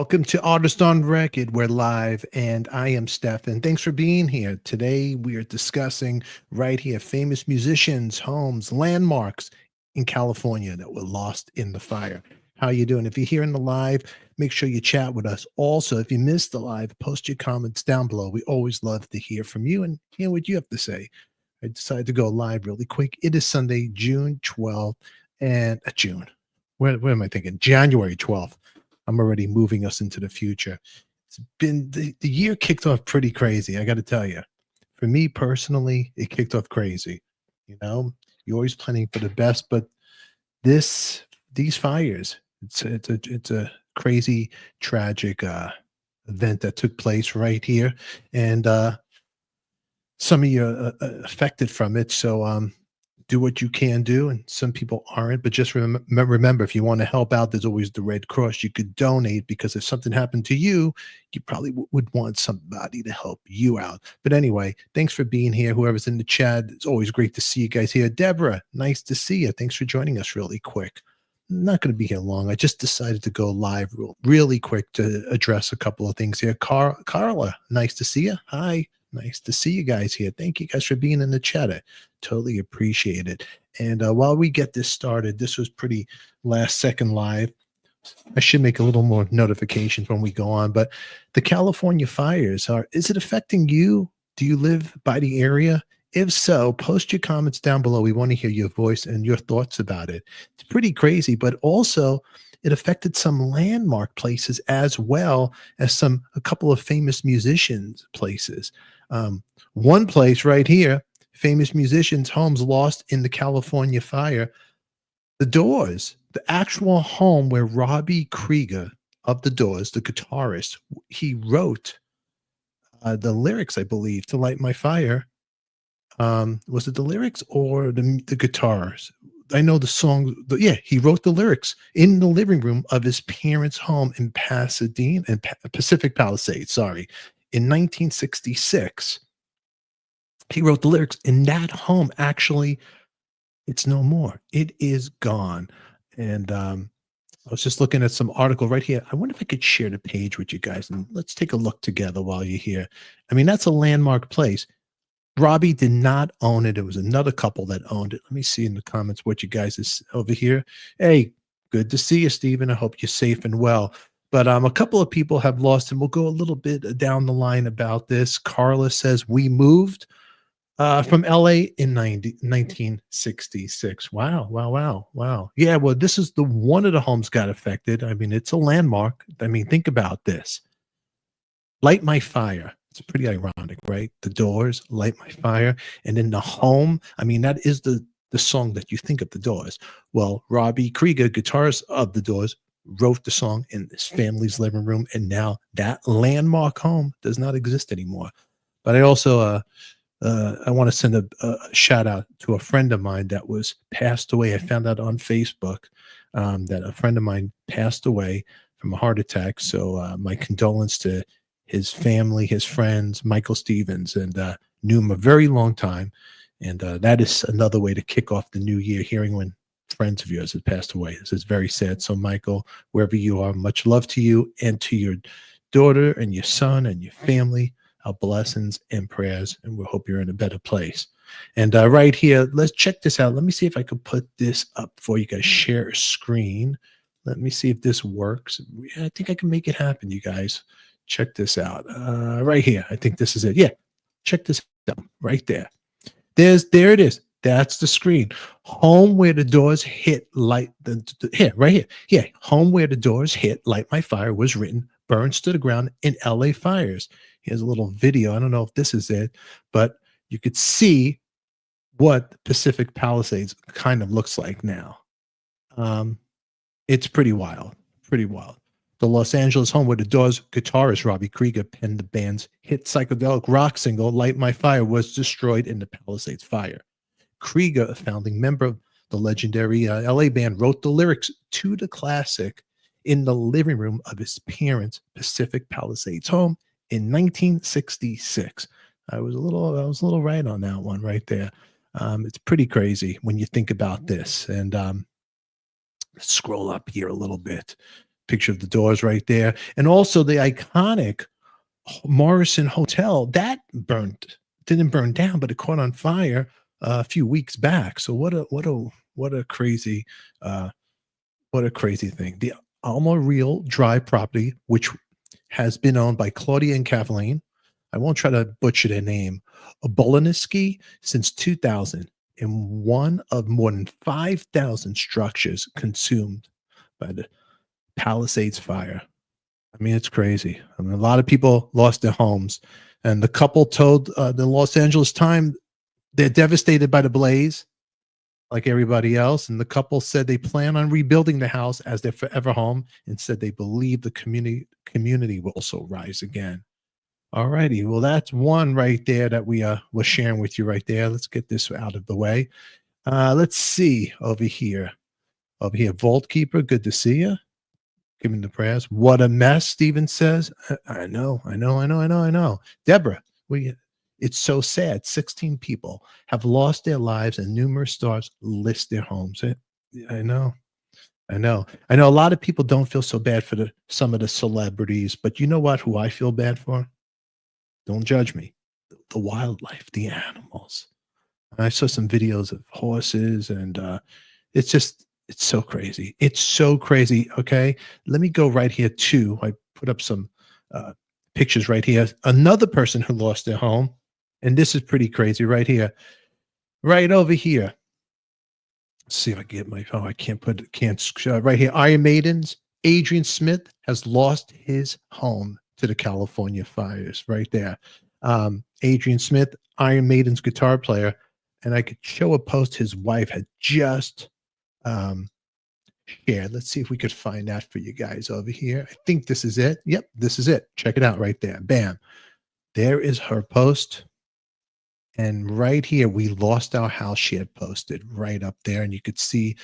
Welcome to Artist on Record. We're live, and I am Stefan. Thanks for being here. Today, we are discussing right here famous musicians, homes, landmarks in California that were lost in the fire. How you doing? If you're here in the live, make sure you chat with us. Also, if you missed the live, post your comments down below. We always love to hear from you and hear what you have to say. I decided to go live really quick. It is Sunday, June 12th, and June. What am I thinking? January 12th. I'm already moving us into the future. It's been the year kicked off pretty crazy. I got to tell you, for me personally, it kicked off crazy. You know, you're always planning for the best, but these fires, it's a crazy, tragic event that took place right here, and some of you are affected from it. So do what you can do, and some people aren't. But just remember, if you want to help out, there's always the Red Cross. You could donate, because if something happened to you, you probably would want somebody to help you out. But anyway, thanks for being here. Whoever's in the chat, it's always great to see you guys here. Deborah, nice to see you. Thanks for joining us really quick. I'm not going to be here long. I just decided to go live really quick to address a couple of things here. Carla, nice to see you. Hi. Nice to see you guys here. Thank you guys for being in the chat. I totally appreciate it. And while we get this started, this was pretty last second live. I should make a little more notifications when we go on. But the California fires, is it affecting you? Do you live by the area? If so, post your comments down below. We want to hear your voice and your thoughts about it. It's pretty crazy, but also it affected some landmark places as well as a couple of famous musicians places. One place right here, famous musicians' homes lost in the California fire. The Doors, the actual home where Robby Krieger of the Doors, the guitarist, he wrote the lyrics, I believe, to Light My Fire. Was it the lyrics or the guitars? I know the song. Yeah, he wrote the lyrics in the living room of his parents' home in Pasadena, in Pacific Palisades, sorry, in 1966. He wrote the lyrics in that home. Actually, it's no more. It is gone. And I was just looking at some article right here. I wonder if I could share the page with you guys, and let's take a look together while you're here. I mean, that's a landmark place. Robby did not own it. It was another couple that owned it. Let me see in the comments what you guys is over here. Hey, good to see you, Stephen. I hope you're safe and well. But a couple of people have lost, and we'll go a little bit down the line about this. Carla says, we moved from LA in 1966. Wow, wow, wow, wow. Yeah, well, this is one of the homes got affected. I mean, it's a landmark. I mean, think about this. Light My Fire. It's pretty ironic, right? The Doors, Light My Fire. And then the home, I mean, that is the song that you think of the Doors. Well, Robby Krieger, guitarist of the Doors, wrote the song in his family's living room. And now that landmark home does not exist anymore. But I also, I want to send a shout out to a friend of mine that was passed away. I found out on Facebook that a friend of mine passed away from a heart attack. So my condolence to his family, his friends, Michael Stevens, and knew him a very long time. And that is another way to kick off the new year, hearing when friends of yours have passed away. This is very sad. So Michael, wherever you are, much love to you and to your daughter and your son and your family. Our blessings and prayers, and we hope you're in a better place. And right here, let's check this out. Let me see if I could put this up for you guys. Share a screen. Let me see if this works. I think I can make it happen, you guys. Check this out right here. I think this is it. Yeah, check this out right there. There it is. That's the screen. Home where the Doors hit light. Here, right here. Yeah, home where the Doors hit Light My Fire was written, burns to the ground in LA fires. Here's a little video. I don't know if this is it, but you could see what Pacific Palisades kind of looks like now. It's pretty wild. Pretty wild. The Los Angeles home where the Doors guitarist Robby Krieger penned the band's hit psychedelic rock single Light My Fire was destroyed in the Palisades fire. Krieger, a founding member of the legendary LA band, wrote the lyrics to the classic in the living room of his parents' Pacific Palisades home in 1966. I was a little right on that one right there. It's pretty crazy when you think about this. And scroll up here a little bit. Picture of the doors right there, and also the iconic Morrison Hotel that burned didn't burn down, but it caught on fire a few weeks back. So what a crazy uh, what a crazy thing. The Alma Real Drive property, which has been owned by Claudia and Kathleen. I won't try to butcher their name. Boloniski since 2000, and one of more than 5,000 structures consumed by the Palisades fire. I mean, it's crazy. I mean, a lot of people lost their homes, and the couple told the Los Angeles Times they're devastated by the blaze, like everybody else. And the couple said they plan on rebuilding the house as their forever home, and said they believe the community will also rise again. All righty. Well, that's one right there that we was sharing with you right there. Let's get this out of the way. Let's see over here. Over here, Vault Keeper. Good to see you. Giving the prayers. What a mess, Steven says. I know, I know, I know, I know, I know. Deborah, it's so sad. 16 people have lost their lives and numerous stars list their homes. I know. I know. I know a lot of people don't feel so bad for some of the celebrities, but you know what? Who I feel bad for? Don't judge me. The wildlife, the animals. I saw some videos of horses, and it's so crazy. It's so crazy. Okay. Let me go right here too. I put up some pictures right here. Another person who lost their home. And this is pretty crazy right here. Right over here. Let's see if I can get my, oh, I can't right here. Iron Maiden's Adrian Smith has lost his home to the California fires right there. Adrian Smith, Iron Maiden's guitar player. And I could show a post his wife had just shared. Let's see if we could find that for you guys over here. I think this is it. Yep, this is it. Check it out right there. Bam. There is her post. And right here, we lost our house. She had posted right up there. And you could see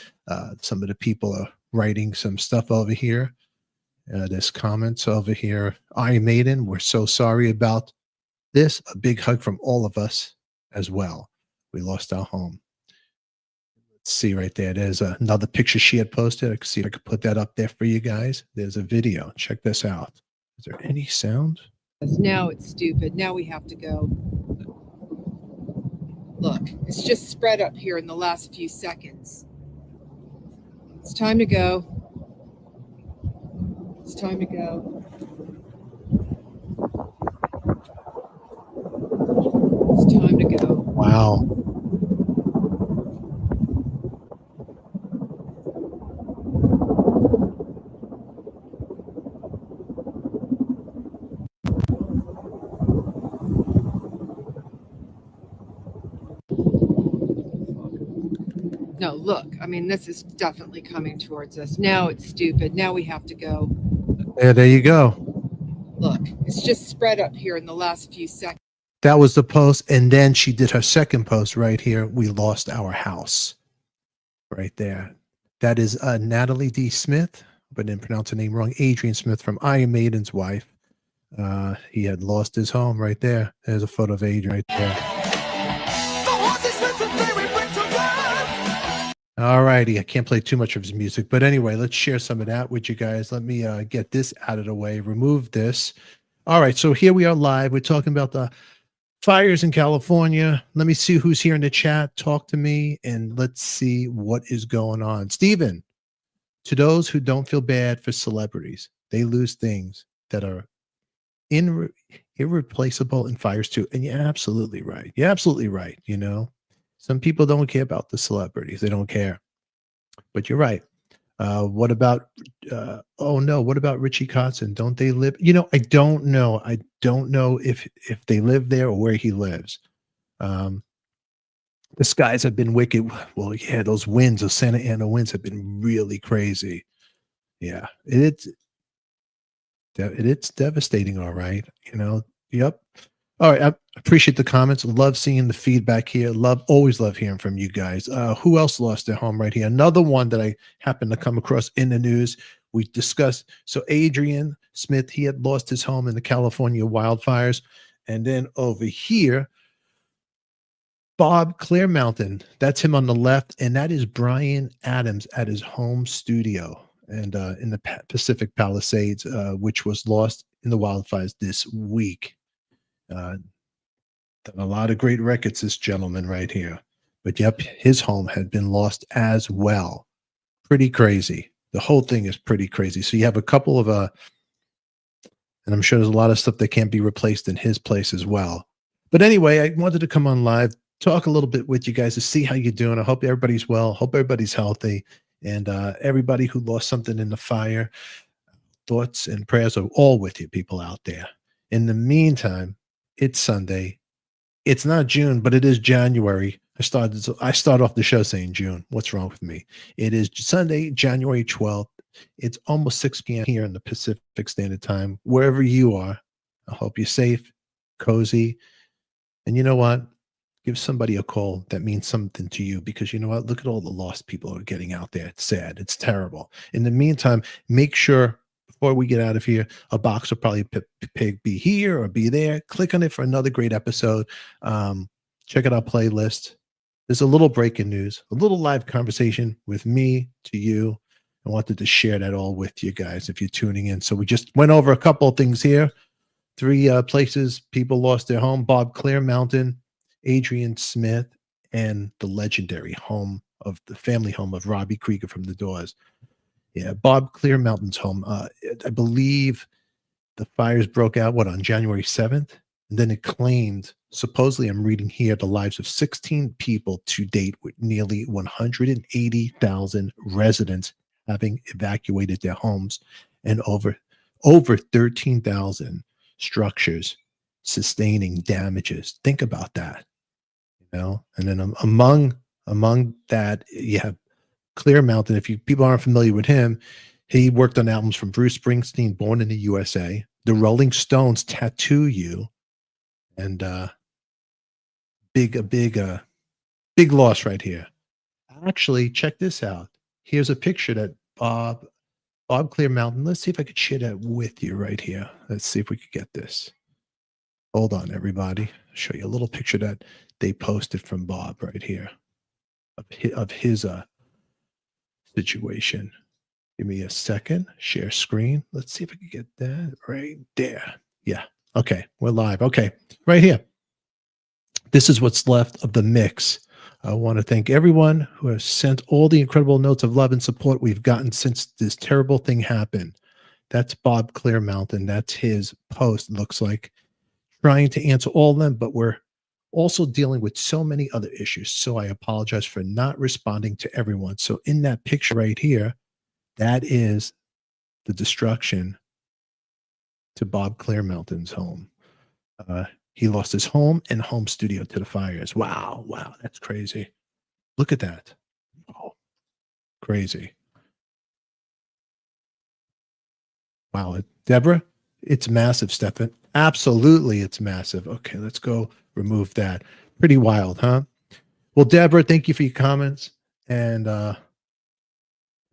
some of the people are writing some stuff over here. There's comments over here. Iron Maiden, we're so sorry about this. A big hug from all of us as well. We lost our home. Let's see right there. There's another picture she had posted. I can see if I could put that up there for you guys. There's a video. Check this out. Is there any sound? Now it's stupid. Now we have to go. Look, it's just spread up here in the last few seconds. It's time to go. It's time to go. It's time to go. Wow. No, look, I mean, this is definitely coming towards us. Now it's stupid. Now we have to go. Yeah, there you go. Look, it's just spread up here in the last few seconds. That was the post. And then she did her second post right here. We lost our house. Right there. That is Natalie D. Smith, but I didn't pronounce her name wrong. Adrian Smith from Iron Maiden's wife. He had lost his home right there. There's a photo of Adrian right there. All righty. I can't play too much of his music, but anyway, let's share some of that with you guys. Let me get this out of the way, remove this. All right. So here we are live. We're talking about the fires in California. Let me see who's here in the chat. Talk to me, and let's see what is going on. Stephen, to those who don't feel bad for celebrities, they lose things that are irreplaceable in fires too. And you're absolutely right. You're absolutely right. You know, some people don't care about the celebrities. They don't care. But you're right. What about oh no, what about Richie Kotzen? Don't they live? You know, I don't know. I don't know if they live there or where he lives. The skies have been wicked. Well, yeah, those winds, those Santa Ana winds have been really crazy. Yeah, it's devastating, all right. You know, yep. All right, I appreciate the comments. Love seeing the feedback here. Always love hearing from you guys. Who else lost their home right here? Another one that I happened to come across in the news. We discussed. So Adrian Smith, he had lost his home in the California wildfires. And then over here, Bob Clearmountain. That's him on the left. And that is Brian Adams at his home studio. and in the Pacific Palisades, which was lost in the wildfires this week. Uh, Done a lot of great records, this gentleman right here. But yep, his home had been lost as well. Pretty crazy. The whole thing is pretty crazy. So you have a couple of and I'm sure there's a lot of stuff that can't be replaced in his place as well. But anyway, I wanted to come on live, talk a little bit with you guys to see how you're doing. I hope everybody's well. Hope everybody's healthy. And everybody who lost something in the fire, thoughts and prayers are all with you, people out there. In the meantime, it's Sunday. It's not June, but it is January. I start off the show saying June. What's wrong with me? It is Sunday, January 12th. It's almost 6 p.m. here in the Pacific Standard Time. Wherever you are, I hope you're safe, cozy. And you know what? Give somebody a call that means something to you, because you know what? Look at all the lost people who are getting out there. It's sad. It's terrible. In the meantime, make sure before we get out of here, a box will probably be here or be there. Click on it for another great episode. Check out our playlist. There's a little breaking news, a little live conversation with me to you. I wanted to share that all with you guys if you're tuning in. So we just went over a couple of things here. 3 places people lost their home: Bob Clearmountain, Adrian Smith, and the legendary home of the family home of Robby Krieger from the Doors. Yeah, Bob Clearmountain's home. I believe the fires broke out, on January 7th? And then it claimed, supposedly I'm reading here, the lives of 16 people to date, with nearly 180,000 residents having evacuated their homes, and over 13,000 structures sustaining damages. Think about that, And then among that, you have Clearmountain. If people aren't familiar with him, he worked on albums from Bruce Springsteen, Born in the USA, the Rolling Stones, Tattoo You, and big loss right here. Actually, check this out. Here's a picture that Bob Clearmountain. Let's see if I could share that with you right here. Let's see if we could get this. Hold on, everybody. I'll show you a little picture that they posted from Bob right here of his situation. Give me a second. Share screen. Let's see if I can get that right there. Yeah. Okay. We're live. Okay. Right here. This is what's left of the mix. I want to thank everyone who has sent all the incredible notes of love and support we've gotten since this terrible thing happened. That's Bob Clearmountain. That's his post, looks like. Trying to answer all of them, but we're also dealing with so many other issues. So I apologize for not responding to everyone. So in that picture right here, that is the destruction to Bob Clearmountain's home. He lost his home and home studio to the fires. Wow, that's crazy. Look at that. Oh, crazy. Wow, Deborah, it's massive, Stefan. Absolutely, it's massive. Okay, let's go remove that. Pretty wild, huh? Well, Deborah, thank you for your comments. And I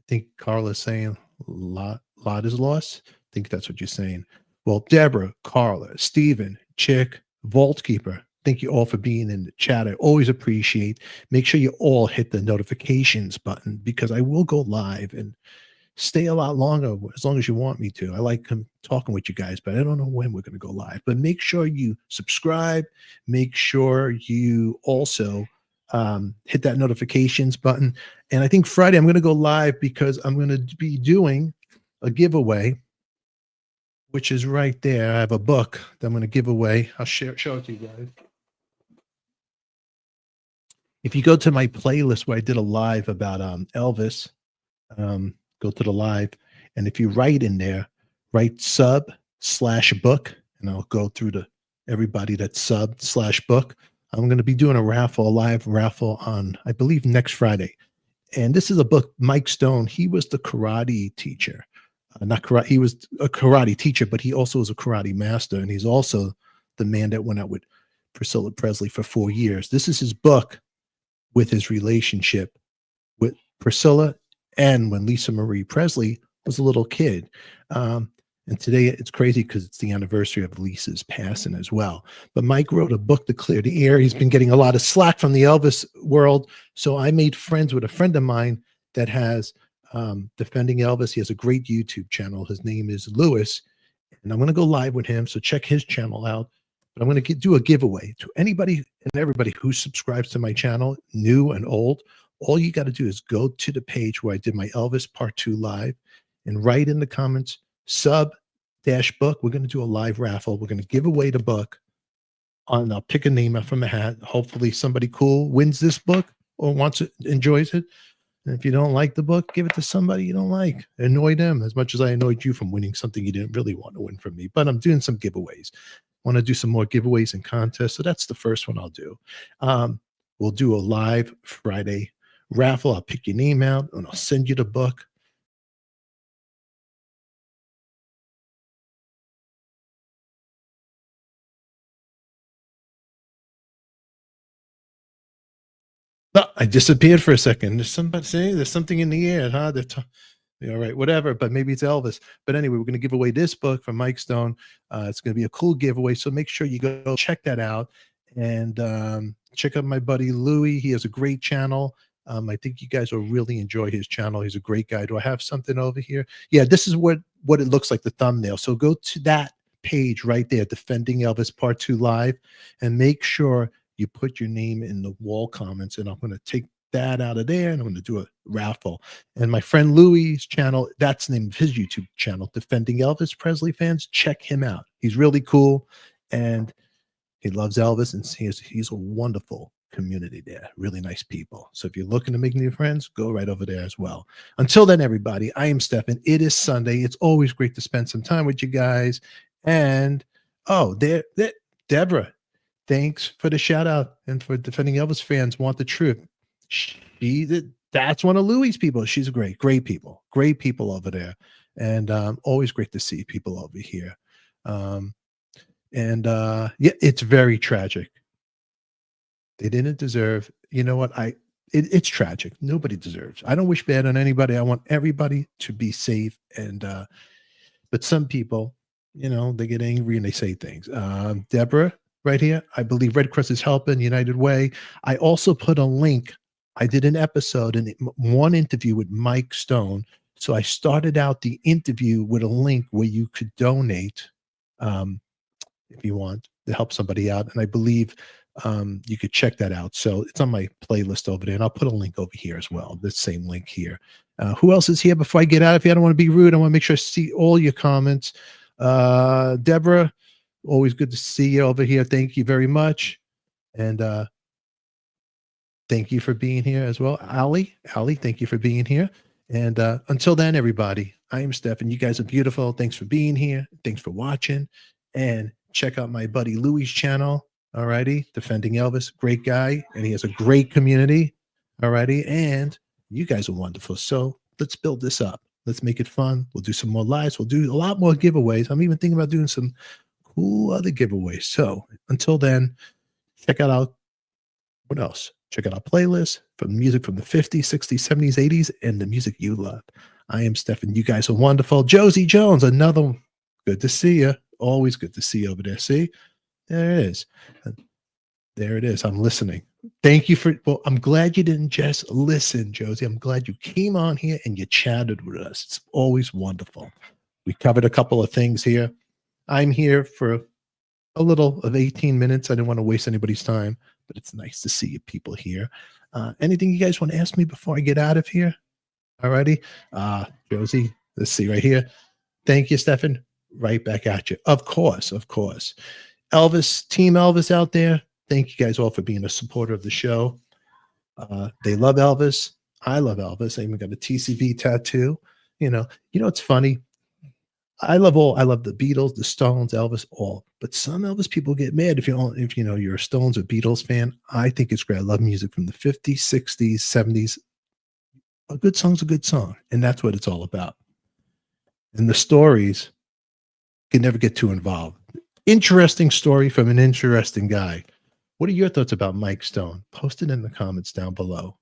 think Carla's saying lot is lost. I think that's what you're saying. Well, Deborah, Carla, Stephen, Chick, Vaultkeeper, thank you all for being in the chat. I always appreciate. Make sure you all hit the notifications button, because I will go live and stay a lot longer, as long as you want me to. I like talking with you guys, but I don't know when we're going to go live. But make sure you subscribe. Make sure you also hit that notifications button. And I think Friday I'm going to go live, because I'm going to be doing a giveaway, which is right there. I have a book that I'm going to give away. I'll show it to you guys. If you go to my playlist where I did a live about Elvis, go to the live, and if you write in there, write sub/book, and I'll go through to everybody that's sub/book. I'm going to be doing a live raffle on, I believe, next Friday. And this is a book. Mike Stone, he was the karate teacher. He was a karate teacher, but he also was a karate master. And he's also the man that went out with Priscilla Presley for 4 years. This is his book with his relationship with Priscilla, and when Lisa Marie Presley was a little kid. And today it's crazy because it's the anniversary of Lisa's passing as well. But Mike wrote a book to clear the air. He's been getting a lot of slack from the Elvis world. So I made friends with a friend of mine that has Defending Elvis. He has a great YouTube channel. His name is Lewis, and I'm going to go live with him. So check his channel out. But I'm going to do a giveaway to anybody and everybody who subscribes to my channel, new and old. All you got to do is go to the page where I did my Elvis Part 2 live and write in the comments, sub dash book. We're going to do a live raffle. We're going to give away the book. I'll pick a name out from a hat. Hopefully somebody cool wins this book or wants it, enjoys it. And if you don't like the book, give it to somebody you don't like. Annoy them as much as I annoyed you from winning something you didn't really want to win from me. But I'm doing some giveaways. Want to do some more giveaways and contests. So that's the first one I'll do. We'll do a live Friday raffle. I'll pick your name out and I'll send you the book. No, I disappeared for a second. There's somebody saying there's something in the air, huh? All right, whatever, but maybe it's Elvis. But anyway, we're going to give away this book from Mike Stone. It's going to be a cool giveaway. So make sure you go check that out and check out my buddy Louie. He has a great channel. I think you guys will really enjoy his channel. He's a great guy. Do I have something over here? Yeah, this is what it looks like, the thumbnail. So go to that page right there, Defending Elvis Part 2 Live, and make sure you put your name in the wall comments, and I'm going to take that out of there and I'm going to do a raffle. And my friend Louie's channel, that's the name of his YouTube channel, Defending Elvis. Presley fans, check him out. He's really cool and he loves Elvis, and he's a wonderful community there. Really nice people. So if you're looking to make new friends, go right over there as well. Until then, everybody, I am Stefan. It is Sunday. It's always great to spend some time with you guys. And Deborah, thanks for the shout out and for Defending Elvis fans want the truth. That's one of Louie's people. She's great people over there. And always great to see people over here. Yeah, it's very tragic. They didn't deserve, you know what? It's tragic. Nobody deserves. I don't wish bad on anybody. I want everybody to be safe. And but some people, they get angry and they say things. Deborah, right here, I believe Red Cross is helping, United Way. I also put a link. I did an episode and one interview with Mike Stone. So I started out the interview with a link where you could donate if you want to help somebody out. And I believe you could check that out. So it's on my playlist over there. And I'll put a link over here as well. The same link here. Who else is here before I get out? If you don't want to be rude, I want to make sure I see all your comments. Deborah, always good to see you over here. Thank you very much. And thank you for being here as well. Ali, thank you for being here. And until then, everybody, I am Stefan. You guys are beautiful. Thanks for being here. Thanks for watching. And check out my buddy Louie's channel. Alrighty. Defending Elvis. Great guy. And he has a great community. Alrighty. And you guys are wonderful. So let's build this up. Let's make it fun. We'll do some more lives. We'll do a lot more giveaways. I'm even thinking about doing some cool other giveaways. So until then, check out what else? Check out our playlist from music from the 50s, 60s, 70s, 80s, and the music you love. I am Stefan. You guys are wonderful. Josie Jones, another one. Good to see you. Always good to see you over there. See? There it is. There it is. I'm listening. Thank you I'm glad you didn't just listen, Josie. I'm glad you came on here and you chatted with us. It's always wonderful. We covered a couple of things here. I'm here for a little of 18 minutes. I didn't want to waste anybody's time, but it's nice to see you people here. Anything you guys want to ask me before I get out of here? Alrighty. Josie, let's see right here. Thank you, Stefan. Right back at you. Of course. Elvis, Team Elvis out there. Thank you guys all for being a supporter of the show. They love Elvis. I love Elvis. I even got a TCB tattoo. It's funny. I love the Beatles, the Stones, Elvis, all. But some Elvis people get mad if you're a Stones or Beatles fan. I think it's great. I love music from the 50s, 60s, 70s. A good song's a good song, and that's what it's all about. And the stories can never get too involved. Interesting story from an interesting guy. What are your thoughts about Mike Stone? Post it in the comments down below.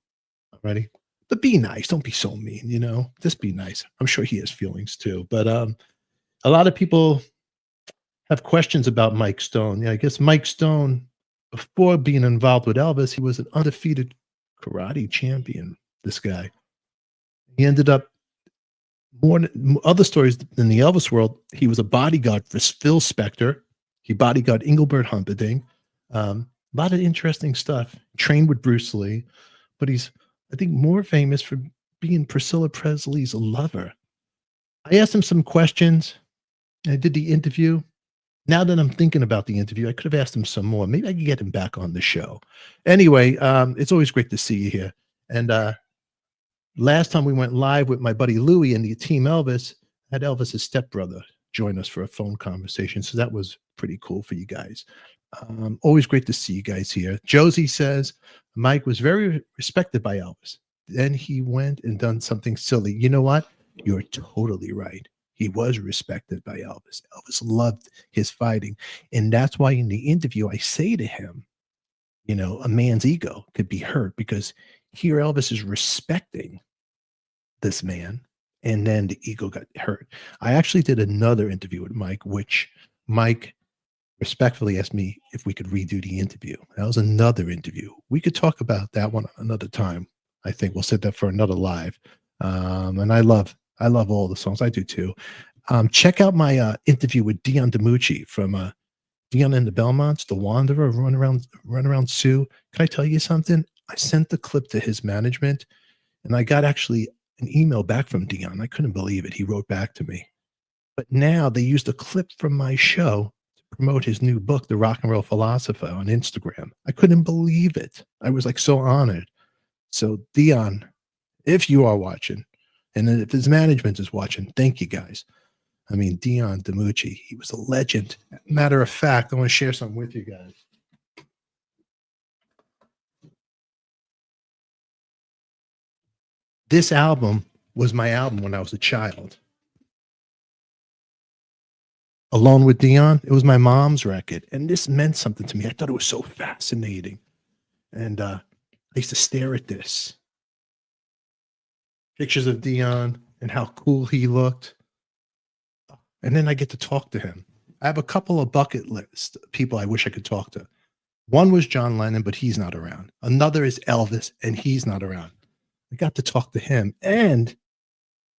Alrighty? But be nice. Don't be so mean, Just be nice. I'm sure he has feelings too. But a lot of people have questions about Mike Stone. Yeah, I guess Mike Stone, before being involved with Elvis, he was an undefeated karate champion, this guy. He ended up Other stories in the Elvis world. He was a bodyguard for Phil Spector. He bodyguard Engelbert Humperdinck. A lot of interesting stuff. Trained with Bruce Lee, but he's, I think, more famous for being Priscilla Presley's lover. I asked him some questions. I did the interview. Now that I'm thinking about the interview, I could have asked him some more. Maybe I could get him back on the show. Anyway, it's always great to see you here. And last time we went live with my buddy Louie and the Team Elvis, I had Elvis's stepbrother join us for a phone conversation. So that was pretty cool for you guys. Always great to see you guys here. Josie says Mike was very respected by Elvis. Then he went and done something silly. You know what? You're totally right. He was respected by Elvis. Elvis loved his fighting. And that's why in the interview, I say to him, you know, a man's ego could be hurt because here Elvis is respecting this man, and then the ego got hurt. I actually did another interview with Mike, which Mike respectfully asked me if we could redo the interview. That was another interview. We could talk about that one another time. I think we'll set that for another live. And I love all the songs. I do too. Check out my interview with Dion DiMucci from Dion and the Belmonts, The Wanderer, Run Around Sue. Can I tell you something? I sent the clip to his management, and I got actually an email back from Dion. I couldn't believe it. He wrote back to me. But now they used a clip from my show to promote his new book, The Rock and Roll Philosopher, on Instagram. I couldn't believe it. I was like so honored. So Dion, if you are watching, and if his management is watching, thank you guys. I mean, Dion DiMucci, he was a legend. Matter of fact, I want to share something with you guys. This album was my album when I was a child. Alone with Dion, it was my mom's record. And this meant something to me. I thought it was so fascinating. And I used to stare at this. Pictures of Dion and how cool he looked. And then I get to talk to him. I have a couple of bucket list people I wish I could talk to. One was John Lennon, but he's not around. Another is Elvis, and he's not around. I got to talk to him. And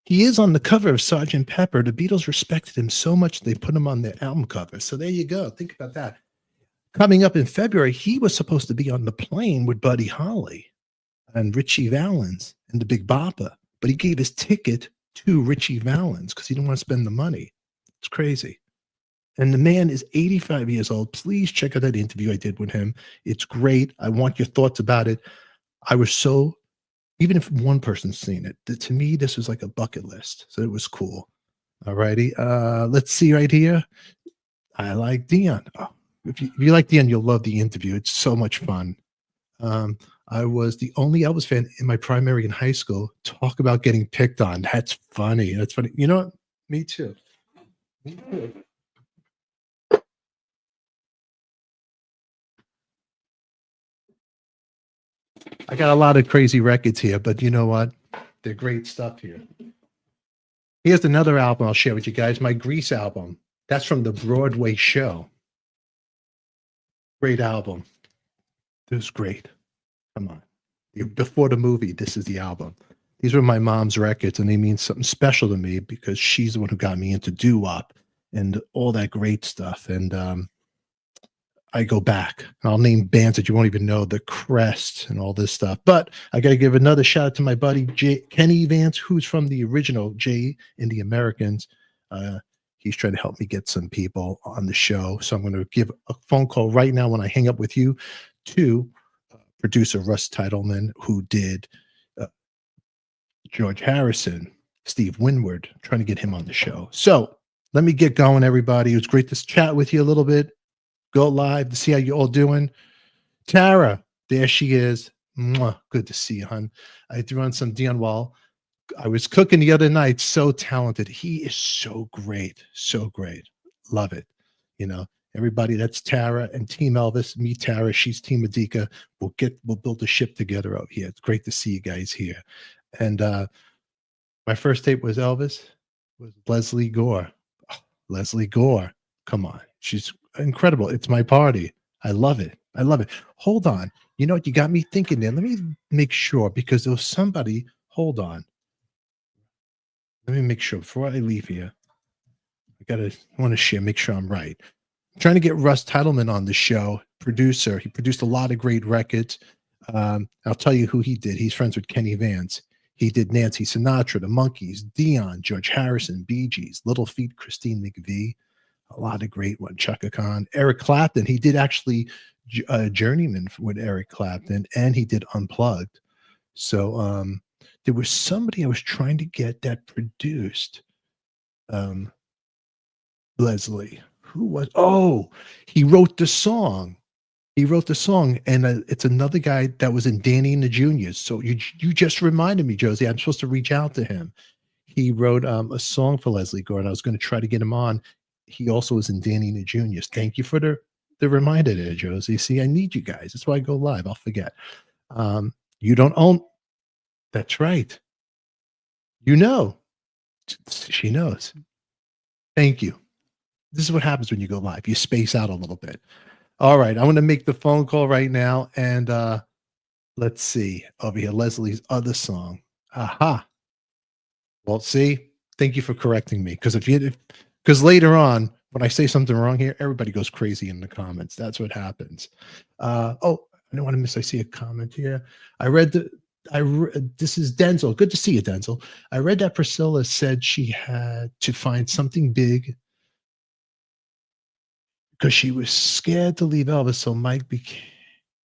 he is on the cover of Sgt. Pepper. The Beatles respected him so much they put him on their album cover. So there you go. Think about that. Coming up in February, he was supposed to be on the plane with Buddy Holly and Richie Valens and the Big Bopper. But he gave his ticket to Richie Valens because he didn't want to spend the money. It's crazy. And the man is 85 years old. Please check out that interview I did with him. It's great. I want your thoughts about it. I was so, even if one person's seen it, to me, this was like a bucket list. So it was cool. All righty. Let's see right here. I like Dion. Oh, if you like Dion, you'll love the interview. It's so much fun. I was the only Elvis fan in my primary in high school. Talk about getting picked on. That's funny. That's funny. You know what? Me too. Me too. I got a lot of crazy records here, but you know what? They're great stuff here. Here's another album I'll share with you guys. My Grease album. That's from the Broadway show. Great album. This is great. Come on. Before the movie, this is the album. These were my mom's records, and they mean something special to me because she's the one who got me into doo-wop and all that great stuff. And I go back. I'll name bands that you won't even know, The Crest and all this stuff. But I got to give another shout out to my buddy Kenny Vance, who's from the original Jay and the Americans. He's trying to help me get some people on the show. So I'm going to give a phone call right now when I hang up with you to producer Russ Titleman, who did George Harrison, Steve Winwood, trying to get him on the show. So let me get going, everybody. It was great to chat with you a little bit. Go live to see how you're all doing. Tara, there she is. Mwah, good to see you, hon. I threw on some Dion Wall. I was cooking the other night. So talented. He is so great. So great. Love it. You know, everybody, that's Tara and Team Elvis. Me, Tara. She's Team Adika. We'll build a ship together out here. It's great to see you guys here. And my first tape was Elvis, was Leslie Gore. Oh, Leslie Gore. Come on. She's incredible. It's my party. I love it. I love it. Hold on. You know what? You got me thinking there. Let me make sure because there was somebody. Hold on. Let me make sure before I leave here. I want to share, make sure I'm right. I'm trying to get Russ Titleman on the show, producer. He produced a lot of great records. I'll tell you who he did. He's friends with Kenny Vance. He did Nancy Sinatra, the Monkees, Dion, George Harrison, Bee Gees, Little Feat, Christine McVie. A lot of great one. Chaka Khan, Eric Clapton. He did actually Journeyman with Eric Clapton, and he did Unplugged. So there was somebody I was trying to get that produced. Leslie, who was? Oh, he wrote the song. He wrote the song, and it's another guy that was in Danny and the Juniors. So you just reminded me, Josie. I'm supposed to reach out to him. He wrote a song for Leslie Gordon. I was going to try to get him on. He also was in Danny and the Juniors. Thank you for the reminder there, Josie. See, I need you guys. That's why I go live. I'll forget. You don't own. That's right. You know. She knows. Thank you. This is what happens when you go live. You space out a little bit. All right. I'm going to make the phone call right now. And let's see. Over here, Leslie's other song. Aha. Well, see, thank you for correcting me. Because later on, when I say something wrong here, everybody goes crazy in the comments. That's what happens. I don't want to miss. I see a comment here. This is Denzel. Good to see you, Denzel. I read that Priscilla said she had to find something big because she was scared to leave Elvis. So Mike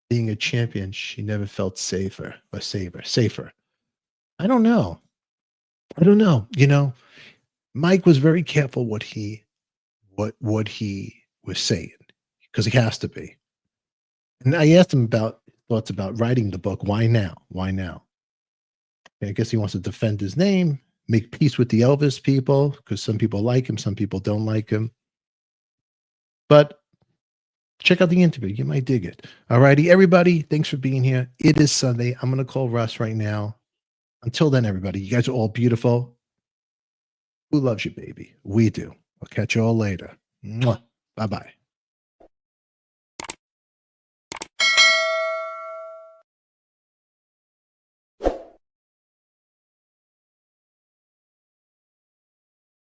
being a champion, she never felt safer. I don't know. You know, Mike was very careful what he was saying because he has to be. And I asked him about thoughts about writing the book. Why now? Why now? I guess he wants to defend his name, make peace with the Elvis people because some people like him, some people don't like him. But check out the interview. You might dig it. All righty, everybody. Thanks for being here. It is Sunday. I'm going to call Russ right now. Until then, everybody, you guys are all beautiful. Who loves you, baby? We do. I'll catch you all later. Bye-bye.